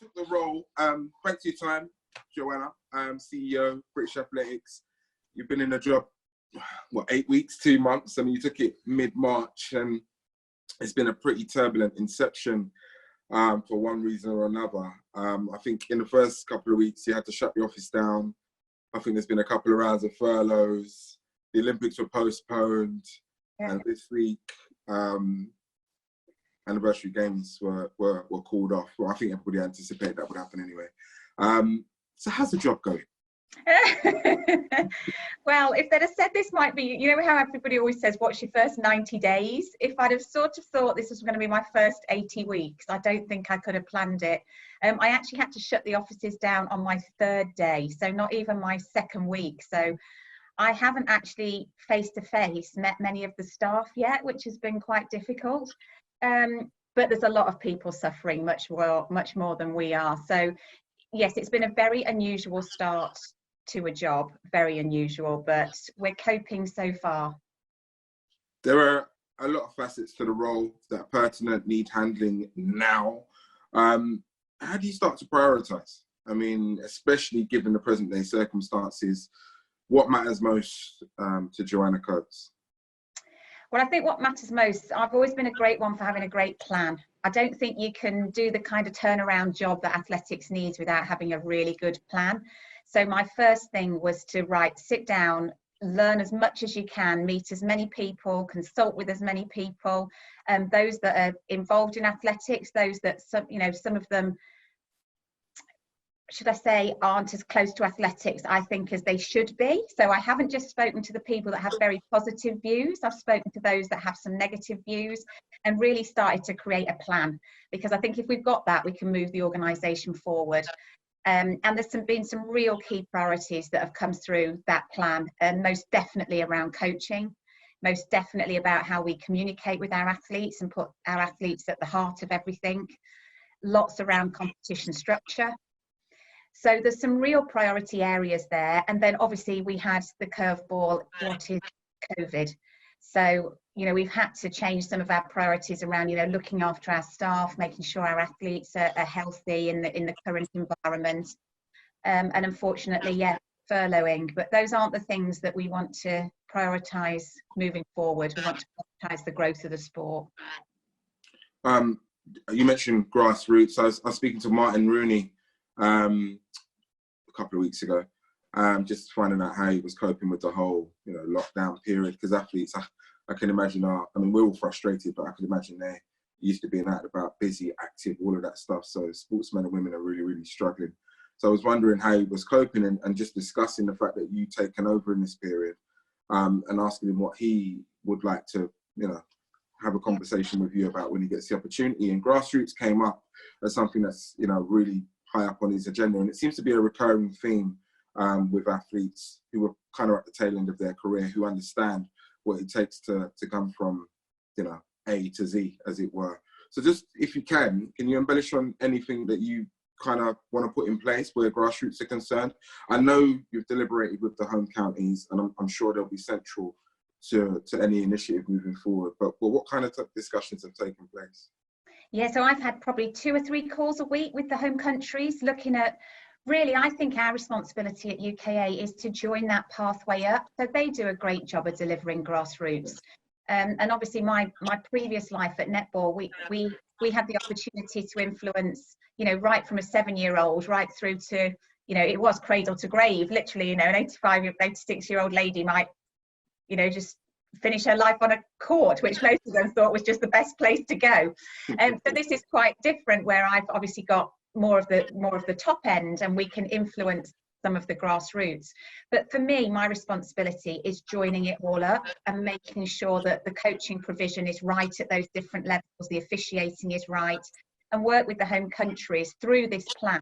took the role. Thanks for your time, Joanna, CEO, British Athletics. You've been in the job, what, 8 weeks, 2 months? I mean, you took it mid-March, and it's been a pretty turbulent inception for one reason or another. I think in the first couple of weeks, you had to shut the office down. I think there's been a couple of rounds of furloughs. The Olympics were postponed, and this week, anniversary games were called off. Well, I think everybody anticipated that would happen anyway. So how's the job going? Well, if they'd have said this might be, you know how everybody always says, what's your first 90 days? If I'd have sort of thought this was going to be my first 80 weeks, I don't think I could have planned it. I actually had to shut the offices down on my 3rd day, so not even my 2nd week. So I haven't actually face-to-face met many of the staff yet, which has been quite difficult. But there's a lot of people suffering much more than we are. So yes, it's been a very unusual start to a job, very unusual, but we're coping so far. There are a lot of facets to the role that are pertinent, need handling now. How do you start to prioritise? I mean, especially given the present day circumstances, what matters most to Joanna Coates? Well, I think what matters most, I've always been a great one for having a great plan. I don't think you can do the kind of turnaround job that athletics needs without having a really good plan. So my first thing was to sit down, learn as much as you can, meet as many people, consult with as many people, those that are involved in athletics, those that some of them, should I say, aren't as close to athletics, I think, as they should be. So I haven't just spoken to the people that have very positive views. I've spoken to those that have some negative views and really started to create a plan, because I think if we've got that, we can move the organisation forward. And there's been some real key priorities that have come through that plan, and most definitely around coaching, most definitely about how we communicate with our athletes and put our athletes at the heart of everything, lots around competition structure. So there's some real priority areas there. And then obviously we had the curveball, what is COVID? So, we've had to change some of our priorities around, looking after our staff, making sure our athletes are healthy in the current environment. And unfortunately, furloughing. But those aren't the things that we want to prioritise moving forward. We want to prioritise the growth of the sport. You mentioned grassroots. I was speaking to Martin Rooney a couple of weeks ago, just finding out how he was coping with the whole lockdown period, because athletes, I can imagine we're all frustrated, but I can imagine they're used to being out and about, busy, active, all of that stuff. So sportsmen and women are really, really struggling. So I was wondering how he was coping, and just discussing the fact that you've taken over in this period, and asking him what he would like to have a conversation with you about when he gets the opportunity. And grassroots came up as something that's really high up on his agenda, and it seems to be a recurring theme with athletes who are kind of at the tail end of their career, who understand what it takes to come from A to Z, as it were. So just, if you can you embellish on anything that you kind of want to put in place where grassroots are concerned? I know you've deliberated with the home counties, and I'm sure they'll be central to any initiative moving forward, but what kind of discussions have taken place? Yeah, so I've had probably 2 or 3 calls a week with the home countries, looking at, really, I think our responsibility at UKA is to join that pathway up. So they do a great job of delivering grassroots. And obviously my previous life at netball, we had the opportunity to influence, right from a 7-year-old right through to, it was cradle to grave, literally, an 86-year-old lady might, just finish her life on a court, which most of them thought was just the best place to go. So this is quite different, where I've obviously got more of the top end, and we can influence some of the grassroots. But for me, my responsibility is joining it all up and making sure that the coaching provision is right at those different levels, the officiating is right, and work with the home countries through this plan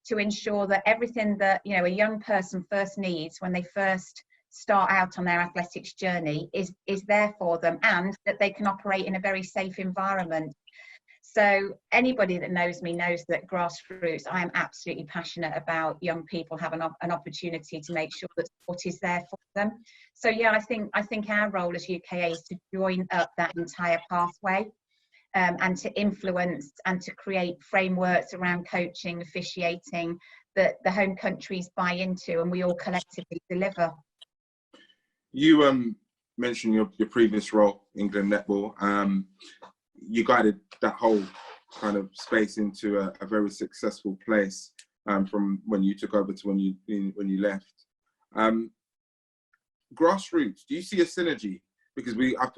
to ensure that everything that a young person first needs when they first start out on their athletics journey is there for them, and that they can operate in a very safe environment. So anybody that knows me knows that grassroots, I am absolutely passionate about young people having an opportunity to make sure that sport is there for them. So I think our role as UKA is to join up that entire pathway, and to influence and to create frameworks around coaching, officiating, that the home countries buy into and we all collectively deliver. You mentioned your previous role, England Netball. You guided that whole kind of space into a very successful place from when you took over to when you left. Grassroots, do you see a synergy? Because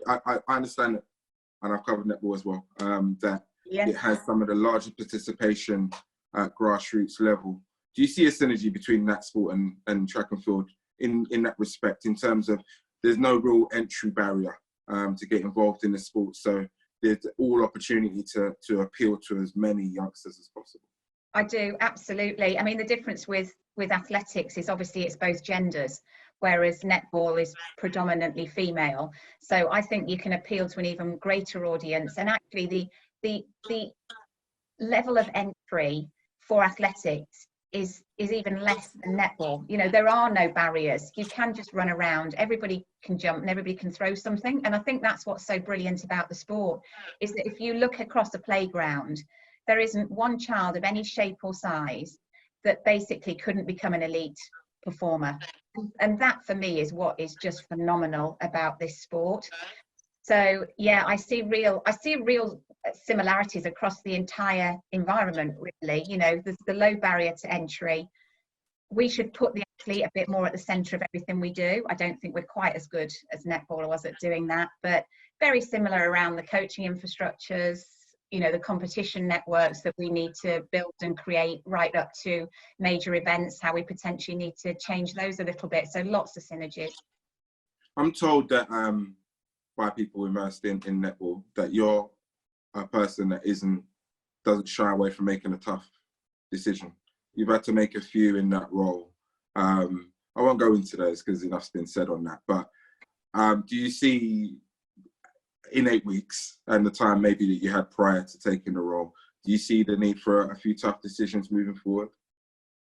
I understand that, and I've covered netball as well, that it has some of the larger participation at grassroots level. Do you see a synergy between that sport and track and field in that respect, in terms of there's no real entry barrier to get involved in the sport, so there's all opportunity to appeal to as many youngsters as possible? I do, absolutely. I mean, the difference with athletics is obviously it's both genders, whereas netball is predominantly female. So I think you can appeal to an even greater audience. And actually the level of entry for athletics is even less than netball. You know, there are no barriers. You can just run around, everybody can jump and everybody can throw something. And I think that's what's so brilliant about the sport, is that if you look across a playground, there isn't one child of any shape or size that basically couldn't become an elite performer. And that for me is what is just phenomenal about this sport. So yeah, I see real similarities across the entire environment, really. You know, there's the low barrier to entry. We should put the athlete a bit more at the centre of everything we do. I don't think we're quite as good as netball was at doing that, but very similar around the coaching infrastructures, you know, the competition networks that we need to build and create, right up to major events, how we potentially need to change those a little bit. So lots of synergies. I'm told that by people immersed in netball, that you're a person that doesn't shy away from making a tough decision. You've had to make a few in that role. I won't go into those because enough's been said on that, but do you see, in 8 weeks and the time maybe that you had prior to taking the role, do you see the need for a few tough decisions moving forward?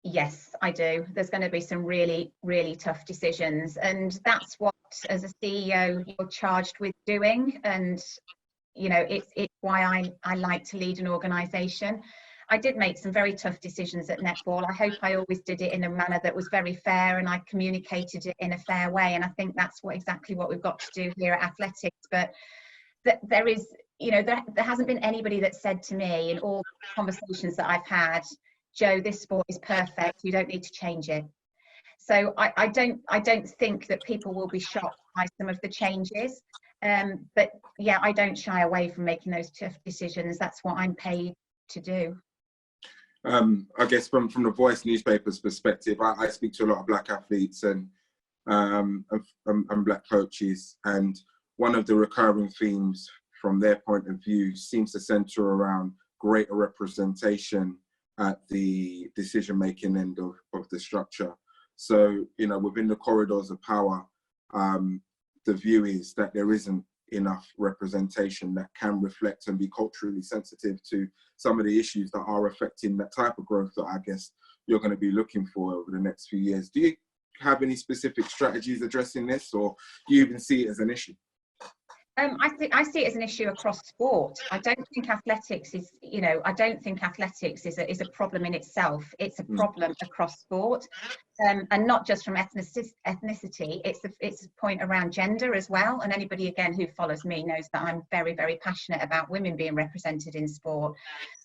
Yes, I do. There's going to be some really, really tough decisions. And that's what, as a CEO, you're charged with doing. And, you know, it's why I like to lead an organisation. I did make some very tough decisions at netball. I hope I always did it in a manner that was very fair and I communicated it in a fair way. And I think that's exactly what we've got to do here at athletics. But there is, you know, there hasn't been anybody that said to me in all conversations that I've had, Joe, this sport is perfect, you don't need to change it. So I don't think that people will be shocked by some of the changes. But yeah, I don't shy away from making those tough decisions. That's what I'm paid to do. I guess from the Voice newspaper's perspective, I speak to a lot of black athletes and black coaches, and one of the recurring themes from their point of view seems to centre around greater representation at the decision-making end of the structure. So, you know, within the corridors of power, the view is that there isn't enough representation that can reflect and be culturally sensitive to some of the issues that are affecting that type of growth that I guess you're going to be looking for over the next few years. Do you have any specific strategies addressing this, or do you even see it as an issue? I see it as an issue across sport. I don't think athletics is, you know, I don't think athletics is a problem in itself. It's a problem across sport, and not just from ethnicity. It's a point around gender as well. And anybody again who follows me knows that I'm very, very passionate about women being represented in sport.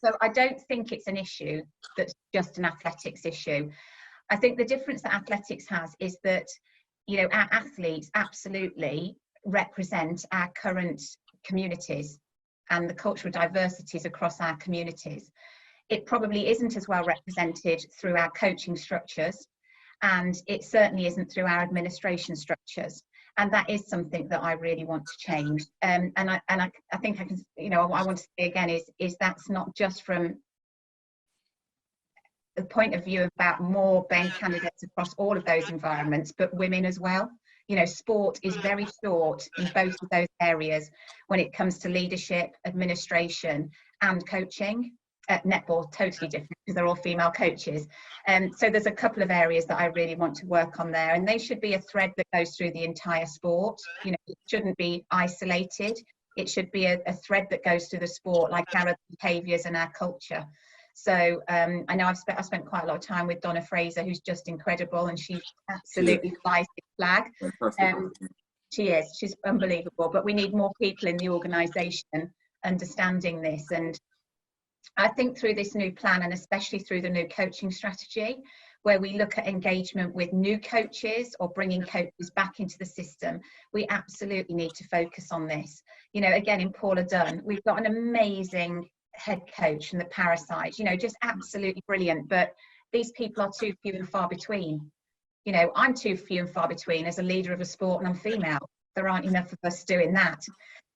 So I don't think it's an issue that's just an athletics issue. I think the difference that athletics has is that, you know, our athletes absolutely represent our current communities and the cultural diversities across our communities. It probably isn't as well represented through our coaching structures, and it certainly isn't through our administration structures. And that is something that I really want to change. And I think I can, you know, what I want to say again is that's not just from the point of view about more BEN candidates across all of those environments, but women as well. You know, sport is very short in both of those areas when it comes to leadership, administration, and coaching. Netball, totally different because they're all female coaches. So there's a couple of areas that I really want to work on there, and they should be a thread that goes through the entire sport. You know, it shouldn't be isolated. it should be a thread that goes through the sport, like our behaviours and our culture. So I know I've spent quite a lot of time with Donna Fraser, who's just incredible, and she absolutely flies the flag. She's unbelievable, but we need more people in the organisation understanding this. And I think through this new plan, and especially through the new coaching strategy, where we look at engagement with new coaches or bringing coaches back into the system, we absolutely need to focus on this. You know, again, in Paula Dunn, we've got an amazing head coach from the Parasites, you know, just absolutely brilliant, but these people are too few and far between. You know, I'm too few and far between as a leader of a sport, and I'm female. There aren't enough of us doing that.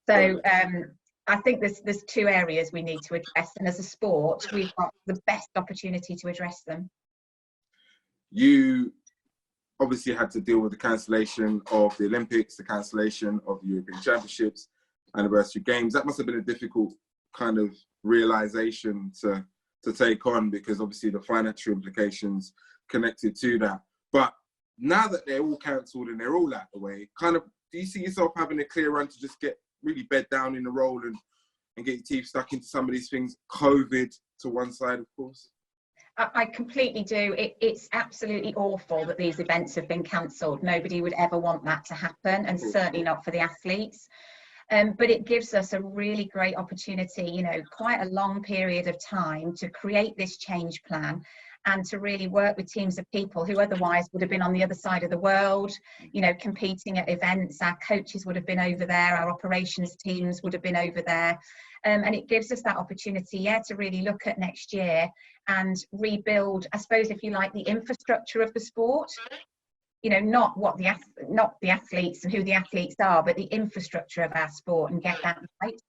So I think there's two areas we need to address, and as a sport, we've got the best opportunity to address them. You obviously had to deal with the cancellation of the Olympics, the cancellation of the European Championships, Anniversary Games. That must have been a difficult kind of realization to take on, because obviously the financial implications connected to that. But now that they're all cancelled and they're all out the way, kind of, do you see yourself having a clear run to just get really bed down in the role and get your teeth stuck into some of these things, COVID to one side, of course? I completely do. It's absolutely awful that these events have been cancelled. Nobody would ever want that to happen, and certainly not for the athletes. But it gives us a really great opportunity, you know, quite a long period of time to create this change plan and to really work with teams of people who otherwise would have been on the other side of the world, you know, competing at events. Our coaches would have been over there, our operations teams would have been over there. And it gives us that opportunity, yeah, to really look at next year and rebuild, I suppose, if you like, the infrastructure of the sport. You know, not the athletes and who the athletes are, but the infrastructure of our sport, and get that right.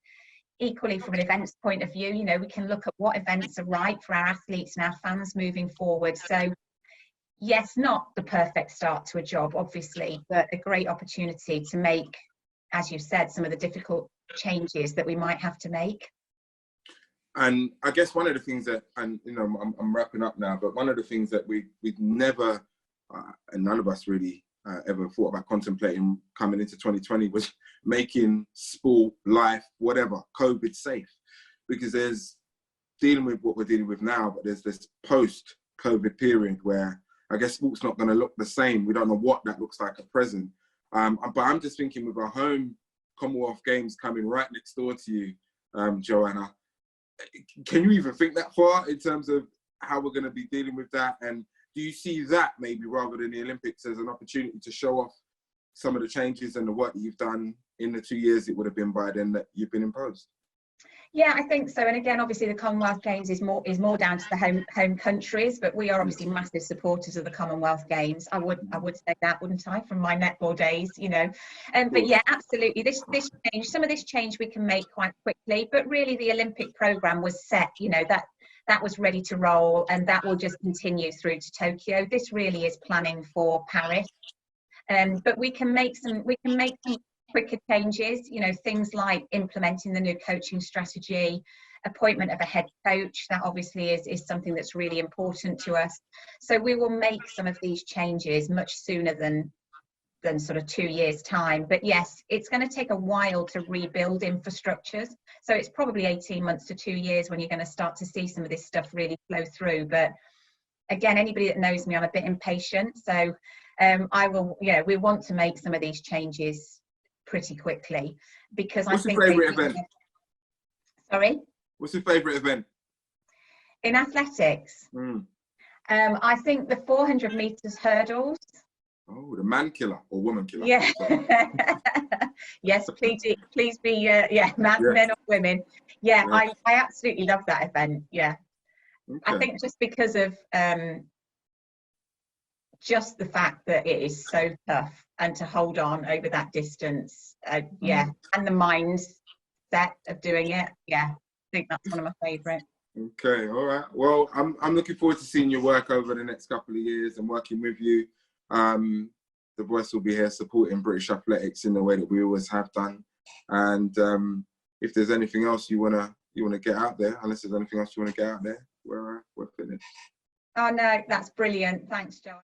Equally, from an events point of view, you know, we can look at what events are right for our athletes and our fans moving forward. So yes, not the perfect start to a job, obviously, but a great opportunity to make, as you said, some of the difficult changes that we might have to make. And I guess one of the things that, and you know, I'm wrapping up now, but one of the things that we've never, and none of us really ever thought about contemplating coming into 2020 was making sport, life, whatever, COVID safe. Because there's dealing with what we're dealing with now, but there's this post-COVID period where I guess sport's not going to look the same. We don't know what that looks like at present. But I'm just thinking, with our home Commonwealth Games coming right next door to you, Joanna, can you even think that far in terms of how we're going to be dealing with that? And do you see that maybe, rather than the Olympics, as an opportunity to show off some of the changes and the work that you've done in the 2 years it would have been by then that you've been imposed? Yeah, I think so. And again, obviously the Commonwealth Games is more down to the home countries, but we are obviously massive supporters of the Commonwealth Games. I would say that, wouldn't I, from my netball days, you know. But yeah, absolutely. This change, some of this change we can make quite quickly, but really the Olympic programme was set, you know, that was ready to roll, and that will just continue through to Tokyo. This really is planning for Paris. But we can make some quicker changes, you know, things like implementing the new coaching strategy, appointment of a head coach. That obviously is something that's really important to us. So we will make some of these changes much sooner than sort of 2 years' time. But yes, it's going to take a while to rebuild infrastructures. So it's probably 18 months to 2 years when you're going to start to see some of this stuff really flow through. But again, anybody that knows me, I'm a bit impatient. So we want to make some of these changes pretty quickly, because What's your favourite event? Sorry? What's your favourite event? In athletics? I think the 400 metres hurdles. Oh, the man killer or woman killer? Yeah. Yes, please be, men or women. Yeah, I absolutely love that event, yeah. Okay. I think just because of just the fact that it is so tough, and to hold on over that distance, and the mindset of doing it, I think that's one of my favourite. Okay, all right. Well, I'm looking forward to seeing your work over the next couple of years and working with you. The Voice will be here supporting British athletics in the way that we always have done. And if there's anything else you wanna get out there, unless there's anything else you want to get out there, we're finished. Oh no, that's brilliant. Thanks, Joe.